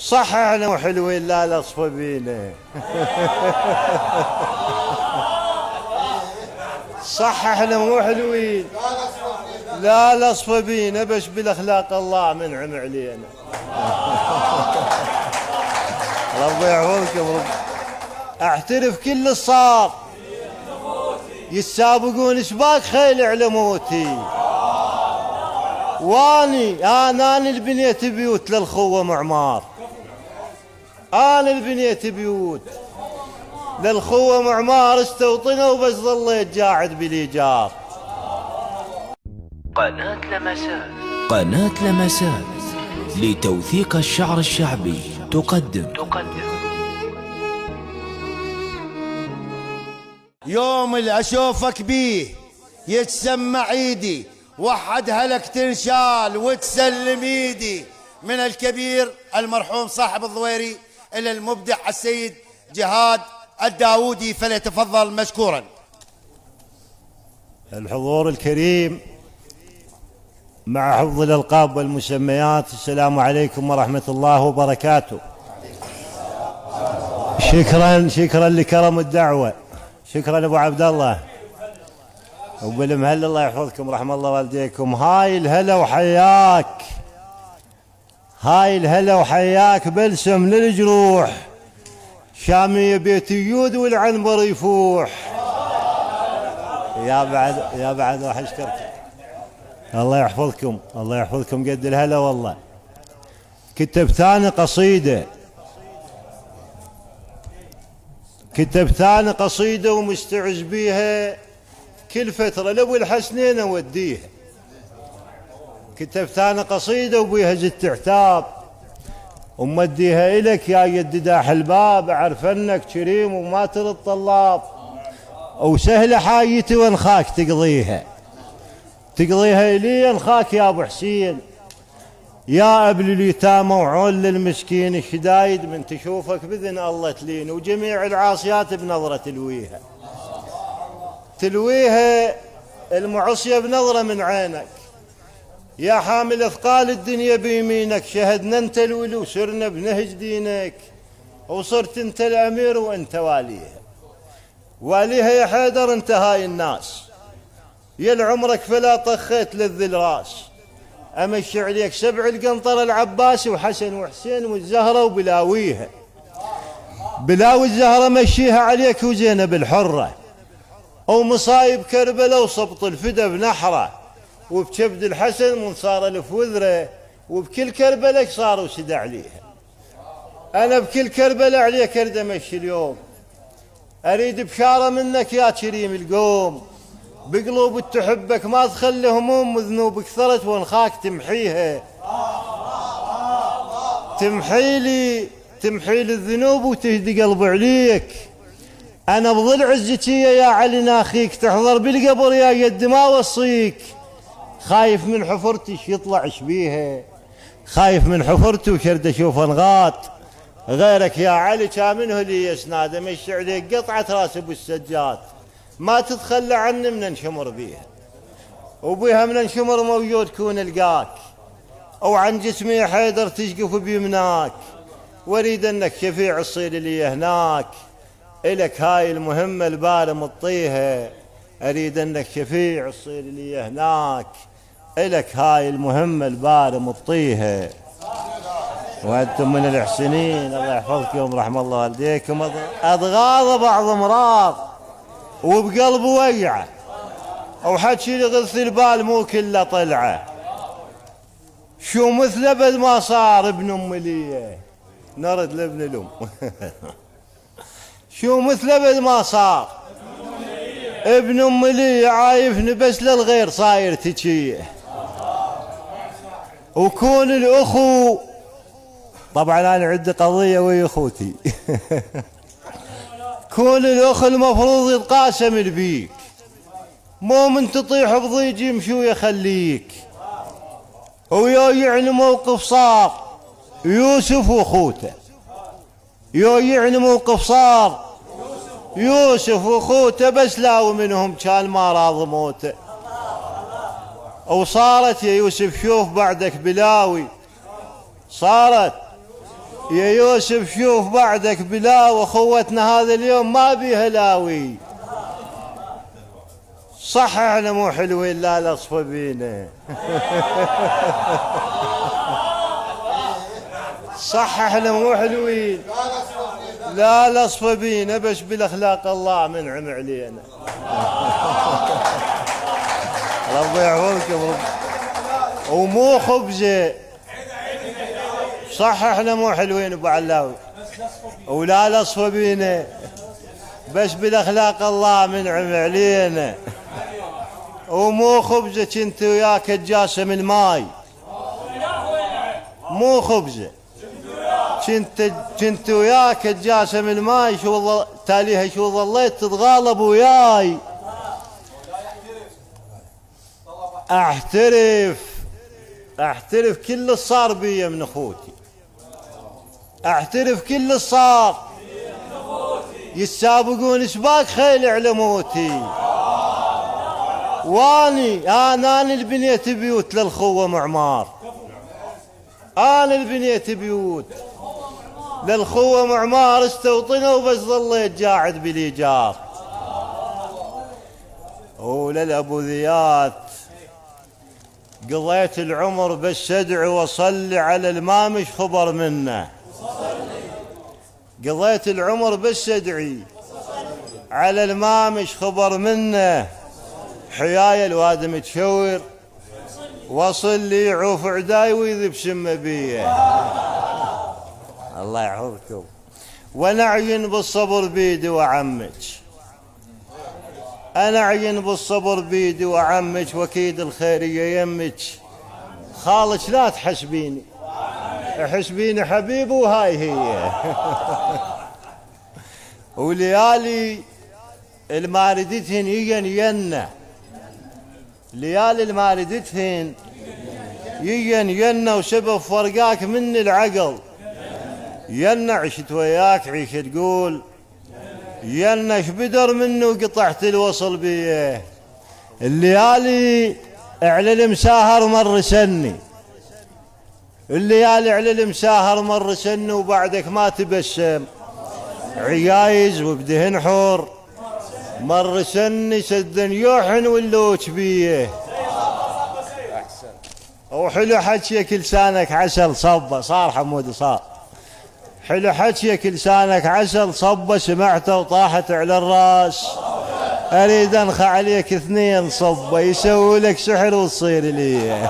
صح احنا وحلوين لا لصفة بينا. صح احنا مو حلوين لا لصفة بينا، بس بالاخلاق الله منعم علينا. ربي يحفظكم. احترف كل الصار يتسابقون سباق خيل على موتي، واني انا اللي بنيت بيوت للخوة معمار، انا اللي بنيت بيوت للخوة معمار، استوطنوا وبس ظليت قاعد بالايجار. قناة لمسات لتوثيق الشعر الشعبي تقدم يوم اللي اشوفك بيه يتسمع ايدي، وحد هلك تنشال وتسلم ايدي، من الكبير المرحوم صاحب الضويري الى المبدع السيد جهاد الداودي، فليتفضل مشكورا. الحضور الكريم مع حفظ الألقاب والمسميات، السلام عليكم ورحمة الله وبركاته. شكرا لكرم الدعوة، شكرا أبو عبد الله وبالمهل، الله يحفظكم رحم الله والديكم. هاي الهلا وحياك، هاي الهلا وحياك، بلسم للجروح، شامية بيت يود والعنبر يفوح. يا بعد راح اشكرك، الله يحفظكم الله يحفظكم قد الهلا والله. كتبت ثاني قصيدة ومستعز بيها كل فترة لابو الحسنين اوديها. كتبت ثاني قصيدة وبيها زدت عتاب ومديها إلك يا يد داح الباب، أعرف أنك كريم وما ترد طلاب، وسهلة حايتي وانخاك تقضيها إلي انخاك يا أبو حسين، يا أبل اليتامى وعول للمسكين، الشدايد من تشوفك بذن الله تلين، وجميع العاصيات بنظرة تلويها المعصية بنظرة من عينك، يا حامل أثقال الدنيا بيمينك، شهدنا انت الولي وسرنا بنهج دينك، وصرت انت الأمير وانت واليها يا حيدر، انت هاي الناس يا العمرك فلا طخيت للذل راس، أمشي عليك 7 القنطرة العباسي وحسن وحسين والزهرة بلاوي الزهرة مشيها عليك وزينب الحرة، ومصايب كربلة وصبط الفدا بنحرة، وبكبد الحسن منصار الف وذره، وبكل كربلة صاروا سدى عليها. أنا بكل كربلة عليك أريد أمشي اليوم، أريد بشارة منك يا كريم القوم، بقلوب تحبك ما تخلي هموم وذنوب كثرت وانخاك تمحيها، تمحي لي الذنوب وتهدي قلبي عليك. أنا بظل عزتي يا علي ناخيك، تحضر بالقبر يا يد ما وصيك، خايف من حفرتي يطلع شبيها، خايف من حفرتي وشرد اشوف انغاط، غيرك يا علي كامنه لي يسناد، امشي عليك قطعة راس ابو السجاد، ما تتخلى عني من انشمر بيها، وبيها من انشمر موجود كون القاك، او عن جسمي يا حيدر تشقف بيمناك، واريد انك شفيع الصير لي هناك، الك هاي المهمة البارة مطيها، اريد انك شفيع الصير لي هناك، الك هاي المهمة البارة مطيها، وانتم من الاحسنين الله يحفظكم رحم الله والديكم. اضغاض بعض مرار وبقلبه ويعه، وحكي لي غث البال مو كله طلعه، شو مثله بد ما صار ابن ام ليه، نرد لابن الام. شو مثله بد ما صار ابن ام ليه، عايفني بس للغير صاير تجيه، وكون الاخو طبعا انا عندي قضيه ويا اخوتي. كون الاخ المفروض يتقاسم البيك، مو من تطيح بضيج يمشي ويخليك، ويا يعني موقف صار يوسف واخوته، يا يعني موقف صار يوسف واخوته، بس لاو منهم كان ما راض موته، وصارت يا يوسف شوف بعدك بلاوي، صارت يا يوسف شوف بعدك بلا، وخوتنا هذا اليوم ما بيها لاوي. صح احنا مو حلوين لا الاصفى بينا. صح احنا مو حلوين لا الاصفى بينا، بس بالاخلاق الله منعم علينا. ربي يحفظكم. ومو خبزه. صح احنا مو حلوين ابو علاوي ولا الاصفى بينا، بس بالاخلاق الله منعم علينا. ومو خبزه كنت وياك تجاسم الماي، مو خبزه كنت وياك تجاسم الماي، شو تاليها شو ظليت تتغالب وياي. احترف كل اللي صار بي من اخوتي، احترف كل اللي صار، يتسابقون سباق خيل على موتي. واني انا اللي بنيت بيوت للخوه معمار، انا اللي بنيت بيوت للخوه معمار، استوطنوا وبس ظليت قاعد بالايجار. وللابو ذيات قضيت العمر بس ادعي واصلي على المامش خبر منه، قضيت العمر بس ادعي على المامش خبر منه. حياي الواد متشور وصل لي يعوف عداي ويذب سمه بيه. الله يحفظكم. وانا اعين بالصبر بيدي وعمك، انا اعين بالصبر بيدي وعمك، واكيد الخيريه يمك. خالك لا تحسبيني، حسبيني حبيبي وهاي هي. وليالي الماردتهن ينا، ليالي الماردتهن ينا، وسبب فرقاك من العقل. ينا عشت وياك عيشة تقول، ينا شبدر منه وقطعت الوصل بيه. الليالي على المساهر مر سني، الليالي على المساهر مر سني، وبعدك ما تبسم. عيايز وبدهن حور مر سني، سدن يوحن واللوش بيه. وحلو حكيك لسانك عسل صبه، صار حمود صار. حلو حكيك لسانك عسل صبه، سمعته وطاحت على الراس. اريد انخى عليك اثنين صبه، يسوي لك سحر وتصير لي.